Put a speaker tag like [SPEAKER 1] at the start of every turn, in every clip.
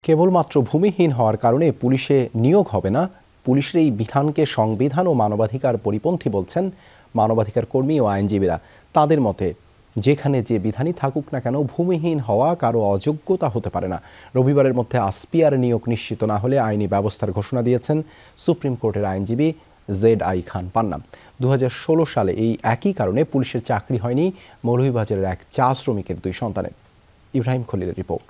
[SPEAKER 1] কেবলমাত্র ভূমিহীন হওয়ার কারণে পুলিশে নিয়োগ হবে না, পুলিশের এই বিধানকে সংবিধান ও মানবাধিকার পরিপন্থী বলছেন মানবাধিকার কর্মী ও আইনজীবীরা। তাদের মতে যেখানে যে বিধানই থাকুক না কেন, ভূমিহীন হওয়া কারো অযোগ্যতা হতে পারে না। রবিবারের মধ্যে আসপিআর নিয়োগ নিশ্চিত না হলে আইনি ব্যবস্থার ঘোষণা দিয়েছেন সুপ্রিম কোর্টের আইনজীবী জেড.আই খান পান্না। 2016 সালে এই একই কারণে পুলিশের চাকরি হয়নি মৌলভীবাজারের এক চা শ্রমিকের 2 সন্তানের। ইব্রাহিম খলিলের রিপোর্ট।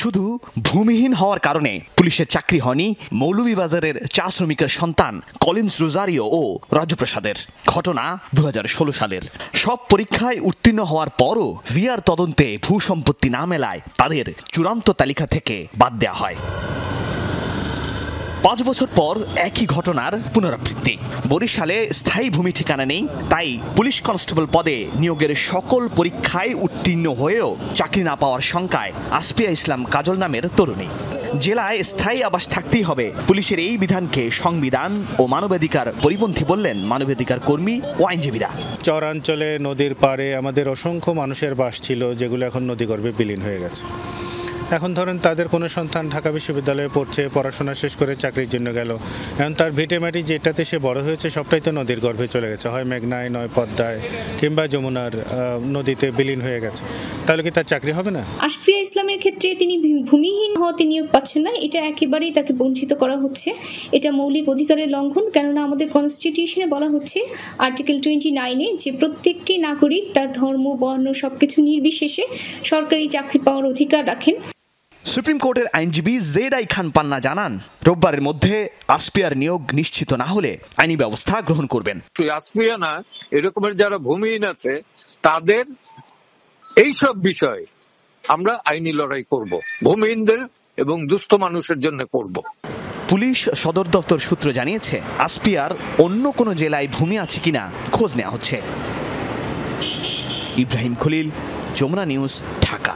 [SPEAKER 2] শুধু ভূমিহীন হওয়ার কারণে পুলিশের চাকরি হয়নি মৌলভীবাজারের চা শ্রমিকের সন্তান কলিন্স রোজারিও ও রাজুপ্রসাদের। ঘটনা 2016 সালের। সব পরীক্ষায় উত্তীর্ণ হওয়ার পরও ভিআর তদন্তে ভূ সম্পত্তি না মেলায় তাদের চূড়ান্ত তালিকা থেকে বাদ দেওয়া হয়। 5 বছর পর একই ঘটনার পুনরাবৃত্তি। বরিশালে স্থায়ী ভূমি ঠিকানা নেই, তাই পুলিশ কনস্টেবল পদে নিয়োগের সকল পরীক্ষায় উত্তীর্ণ হয়েও চাকরি না পাওয়ার শঙ্কায় আসপিয়া ইসলাম কাজল নামের তরুণী। জেলায় স্থায়ী আবাস থাকতেই হবে, পুলিশের এই বিধানকে সংবিধান ও মানবাধিকার পরিপন্থী বললেন মানবাধিকার কর্মী ও আইনজীবীরা।
[SPEAKER 3] চরাঞ্চলে নদীর পাড়ে আমাদের অসংখ্য মানুষের বাস ছিল, যেগুলো এখন নদীগর্ভে বিলীন হয়ে গেছে। এখন ধরেন তাদের কোনো সন্তান ঢাকা বিশ্ববিদ্যালয়ে পড়ছে, পড়াশোনা শেষ করে চাকরির জন্য গেল, এখন তার ভিটেমাটি যেটাতে সে বড় হয়েছে সবটাই তো নদীর গর্ভে চলে গেছে, হয় মেঘনায় নয় পদ্মায় কিংবা যমুনার নদীতে বিলীন হয়ে গেছে। তাহলে কি তার চাকরি হবে না?
[SPEAKER 4] আসফিয়া ইসলামের ক্ষেত্রে তিনি ভূমিহীন হওয়াতে নিয়োগ পাচ্ছেন না, এটা একেবারেই তাকে বঞ্চিত করা হচ্ছে। এটা মৌলিক অধিকারের লঙ্ঘন, কেননা আমাদের কনস্টিটিউশনে বলা হচ্ছে আর্টিকেল 29-এ যে প্রত্যেকটি নাগরিক তার ধর্ম, বর্ণ সবকিছু নির্বিশেষে সরকারি চাকরি পাওয়ার অধিকার রাখেন।
[SPEAKER 2] সুপ্রিম কোর্টের আইনজীবী জেড.আই খান পান্না জানান, রোববারের মধ্যে আসপিআর নিয়োগ নিশ্চিত না হলে আইনি ব্যবস্থা গ্রহণ করবেন।
[SPEAKER 5] আসপিয়া না, এরকমের যারা ভূমিহীন আছে তাদের এইসব বিষয়ে আমরা আইনি লড়াই করব, ভূমিহীনদের এবং দুস্থ মানুষের জন্য করব।
[SPEAKER 2] পুলিশ সদর দপ্তর সূত্র জানিয়েছে, আসপিআর অন্য কোনো জেলায় ভূমি আছে কিনা খোঁজ নেওয়া হচ্ছে। ইব্রাহিম খলিল, যমুনা নিউজ, ঢাকা।